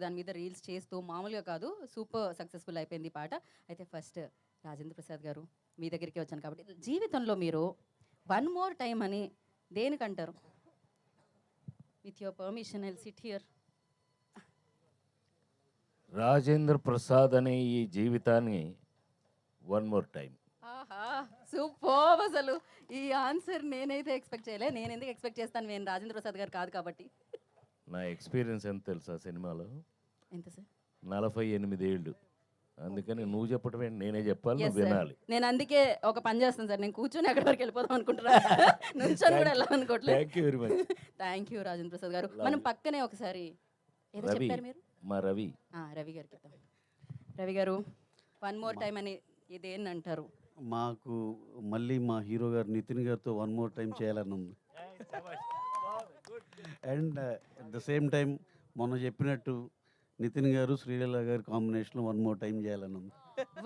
దాని మీద రీల్స్ చేస్తూ మామూలుగా కాదు, సూపర్ సక్సెస్ఫుల్ అయిపోయింది ఈ పాట. అయితే ఫస్ట్ రాజేంద్ర ప్రసాద్ గారు మీ దగ్గరికి వచ్చాను కాబట్టి జీవితంలో మీరు వన్ మోర్ టైం అని దేనికంటారు? With your permission I'll sit here. Rajendra Prasad అనే ఈ జీవితాన్ని వన్ మోర్ టైం. ఆహా, సూపర్. అసలు ఈ ఆన్సర్ నేనైతే ఎక్స్పెక్ట్ చేయలే. నేను ఎందుకు ఎక్స్పెక్ట్ చేస్తాను, నేను రాజేంద్ర ప్రసాద్ గారు కాదు కాబట్టి. నా ఎక్స్పీరియన్స్ ఎంత తెలుసా సినిమాలో? ఎంత సార్? 48 ఏళ్ళు. అందుకని నువ్వు చెప్పటమే నేనే చెప్పాలి, Yes, నువ్వు sir. వినాలి. నేను అందుకే ఒక పని చేస్తాను సార్, నేను కూర్చొని అక్కడి వరకు వెళ్ళిపోదాం అనుకుంటున్నా. నుంచొని కూడా వెళ్ళాలనుకోవట్లేదు. Thank you very much. Thank you Rajendra Prasad గారు. Love మనం you. పక్కనే ఒకసారి ఏదో రవి, చెప్పారు మీరు. మా రవి. రవి గారికి ఇద్దాం. రవి గారు వన్ మోర్ టైం అని ఇదేంటి అంటారు? మాకు మళ్ళీ మా హీరో గారు నితిన్ గారితో వన్ మోర్ టైం చేయాలని ఉంది. And at the same time మొన్న చెప్పినట్టు నితిన్ గారు శ్రీలీల గారి కాంబినేషన్లో వన్ మోర్ టైం చేయాలని ఉంది.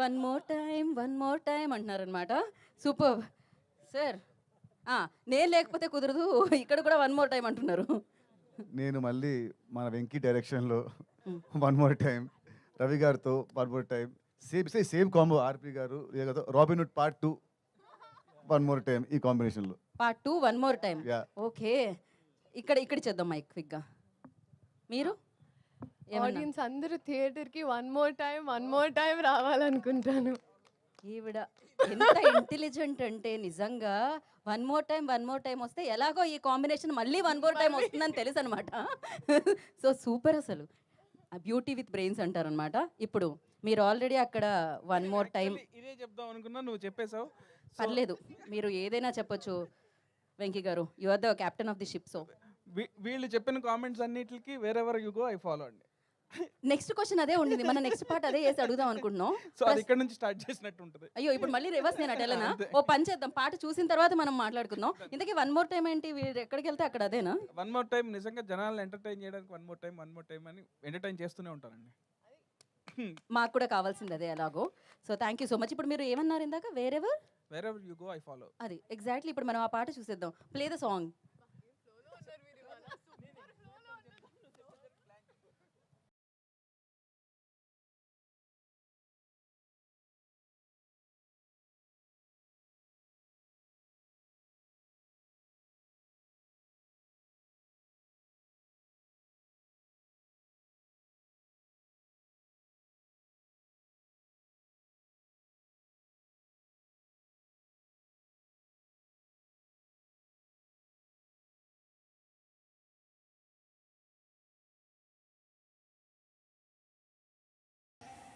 వన్ మోర్ టైం అంటున్నారనమాట. Super sir. నేను లేకపోతే కుదరదు, ఇక్కడ కూడా వన్ మోర్ టైం అంటున్నారు. నేను మళ్ళీ మన వెంకీ డైరెక్షన్లో వన్ మోర్ టైం, రవి గారితో one more time, same combo RP గారు Robin Hood part 2 one more time, ఈ కాంబినేషన్లో part 2 one more time. Yeah. Okay, ఇక్కడ చేద్దాం మైక్ క్విక్గా. మీరు ఏమన్నా? ఆడియన్స్ అందరూ థియేటర్కి వన్ మోర్ టైం రావాలనుకుంటాను. ఈవిడ ఎంత ఇంటెలిజెంట్ అంటే నిజంగా వన్ మోర్ టైం వస్తే ఎలాగో ఈ కాంబినేషన్ మళ్ళీ వన్ మోర్ టైం వస్తుందని తెలుసు అనమాట. So super. అసలు బ్యూటీ విత్ బ్రెయిన్స్ అంటారనమాట. ఇప్పుడు మీరు ఆల్రెడీ అక్కడ వన్ మోర్ టైం. ఇదే చెప్దాం అనుకున్నా, నువ్వు చెప్పేశావు. పర్లేదు, మీరు ఏదైనా చెప్పొచ్చు Venky garu. You are the captain of the ship. So వీళ్ళు చెప్పిన కామెంట్స్ అన్నిటికి wherever you go I follow అండి. నెక్స్ట్ క్వశ్చన్ అదే ఉండింది, మన నెక్స్ట్ పార్ట్ అదే వేసి అడుగుదాం అనుకుంటున్నాం. సో అది ఇక్కడ నుంచి స్టార్ట్ చేసినట్టు ఉంటుంది. అయ్యో, ఇప్పుడు మళ్ళీ రివర్స్ నేను అటెలనా? ఓ పని చేద్దాం, పాట చూసిన తర్వాత మనం మాట్లాడుకుందాం. ఇంతకీ వన్ మోర్ టైం ఏంటి? వీరు ఎక్కడికి వెళ్తే అక్కడ అదేనా? వన్ మోర్ టైం నిజంగా జనాలను ఎంటర్టైన్ చేయడానికి వన్ మోర్ టైం అని ఎంటర్టైన్ చేస్తూనే ఉంటారండి. మాకు కూడా కావాల్సింది అదే ఎలాగో. So thank you so much. ఇప్పుడు మీరు ఏమన్నారు ఇందాక? Wherever you go I follow. అది ఎగ్జాక్ట్లీ. ఇప్పుడు మనం ఆ పాట చూసేద్దాం. Play the song.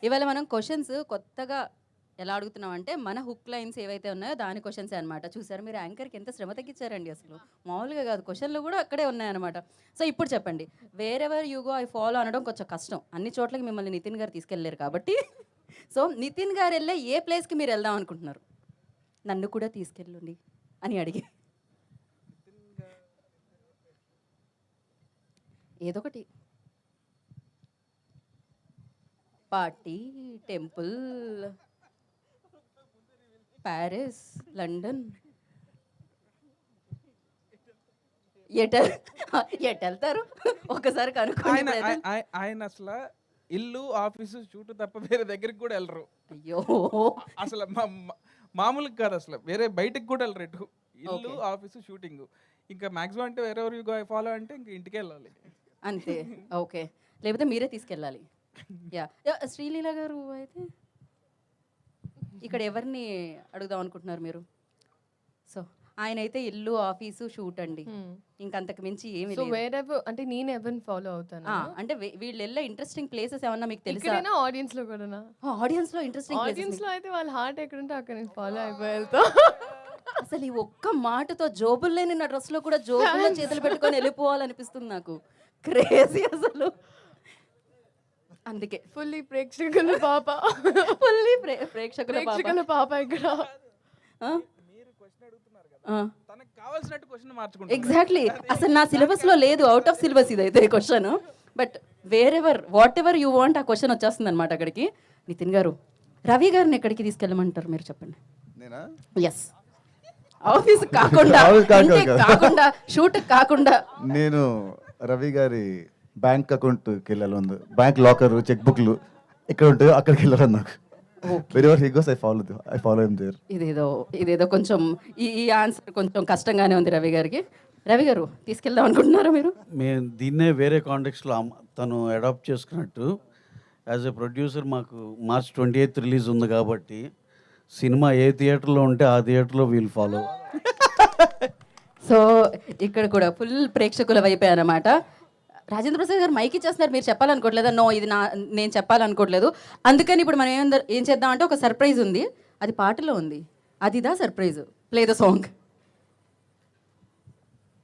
ఇవాళ మనం క్వశ్చన్స్ కొత్తగా ఎలా అడుగుతున్నాం అంటే, మన హుక్ లైన్స్ ఏవైతే ఉన్నాయో దాని క్వశ్చన్సే అనమాట. చూసారు మీరు, యాంకర్కి ఎంత శ్రమ తగ్గించారండి. అసలు మామూలుగా కాదు, క్వశ్చన్లు కూడా అక్కడే ఉన్నాయన్నమాట. సో ఇప్పుడు చెప్పండి, wherever you go I follow అనడం కొంచెం కష్టం. అన్ని చోట్లకి మిమ్మల్ని నితిన్ గారు తీసుకెళ్ళలేరు కాబట్టి. సో నితిన్ గారు వెళ్ళే ఏ ప్లేస్కి మీరు వెళ్దాం అనుకుంటున్నారు? నన్ను కూడా తీసుకెళ్ళండి అని అడిగి ఏదో ఒకటి. పార్టీ, టెంపుల్, ప్యారిస్, లండన్, ఎటు వెళ్తారు ఒకసారి కనుక్కోండి. ఆయన అసలు ఇల్లు ఆఫీసు షూట్ తప్ప వేరే దగ్గరికి కూడా వెళ్ళరు. అయ్యో, అసలు మామూలుగా కాదు, అసలు వేరే బయటకు కూడా వెళ్ళరు. ఇటు ఇల్లు ఆఫీసు షూటింగ్, ఇంకా మాక్సిమం అంటే wherever you go I follow అంటే ఇంక ఇంటికి వెళ్ళాలి అంతే. ఓకే, లేకపోతే మీరే తీసుకెళ్ళాలి. యా. శ్రీలీల గారు అయితే ఇక్కడ ఎవరిని అడుగుదాం అనుకుంటున్నారు మీరు? సో ఆయన అయితే ఇల్లు ఆఫీసు షూట్ అండి, ఇంకంతకు మించి ఏమి సో లేదు. వేరెవర్ అంటే నేను ఎవరిని ఫాలో అవుతాను? అంటే వీళ్ళు వెళ్ళే ఇంట్రెస్టింగ్ ప్లేసెస్ ఏమన్నా మీకు తెలుసా? ఇక్కడైనా ఆడియన్స్ లో కూడా? ఆడియన్స్ లో ఇంట్రెస్టింగ్ ఆడియన్స్ లో అయితే వాళ్ళ హార్ట్ ఎక్కడ ఉంటే అక్కడ నేను ఫాలో అయిపోయి వెళ్తా. అసలు ఈ ఒక్క మాటతో జోబులు లేని నా డ్రెస్ లో కూడా జోబుల్లో చేతులు పెట్టుకొని వెళ్ళిపోవాలనిపిస్తుంది నాకు. క్రేజీ అసలు. అందుకే ఫుల్లీ ప్రేక్షకుల పాప, ఫుల్లీ ప్రేక్షకుల పాప ఇక్కడ. మీరు క్వశ్చన్ అడుగుతున్నారు కదా, తనకు కావాల్సినట్టు క్వశ్చన్ మార్చుకుంటారు. ఎగ్జాక్ట్లీ. అసలు నా సిలబస్ లో లేదు, అవుట్ ఆఫ్ సిలబస్ ఇదైతే question. But what ever you want ఆ క్వశ్చన్ వచ్చేస్తుంది అనమాట అక్కడికి. నితిన్ గారు, రవి గారిని ఎక్కడికి తీసుకెళ్ళమంటారు మీరు చెప్పండి. నేనా? ఎస్, ఆఫీస్ కాకుండా, Office కాకుండా. షూట్ కాకుండా. నేను రవి గారి బ్యాంక్ అకౌంట్కి వెళ్ళాలి ఉంది, బ్యాంక్ లాకర్, చెక్ బుక్లు ఎక్కడ ఉంటాయో అక్కడికి వెళ్ళాలి నాకు. Wherever he goes I follow him there. ఇదేదో కొంచెం ఈ ఆన్సర్ కొంచెం కష్టంగానే ఉంది రవి గారికి. రవి గారు తీసుకెళ్దాం అనుకుంటున్నారా మీరు? మేము దీన్నే వేరే కాంటెక్స్లో తను అడాప్ట్ చేసుకున్నట్టు యాజ్ ఎ ప్రొడ్యూసర్ మాకు March 28th రిలీజ్ ఉంది కాబట్టి సినిమా ఏ థియేటర్లో ఉంటే ఆ థియేటర్లో వీల్ ఫాలో. సో ఇక్కడ కూడా ఫుల్ ప్రేక్షకుల వైపే అన్నమాట. రాజేంద్ర ప్రసాద్ గారు మైక్ ఇచ్చేస్తున్నారు, మీరు చెప్పాలనుకోవట్లేదా? నో, ఇది నేను చెప్పాలనుకోవట్లేదు. అందుకని ఇప్పుడు మనం ఏం చేద్దాం అంటే ఒక సర్ప్రైజ్ ఉంది, అది పాటలో ఉంది. అదిదా సర్ప్రైజ్. Play the song.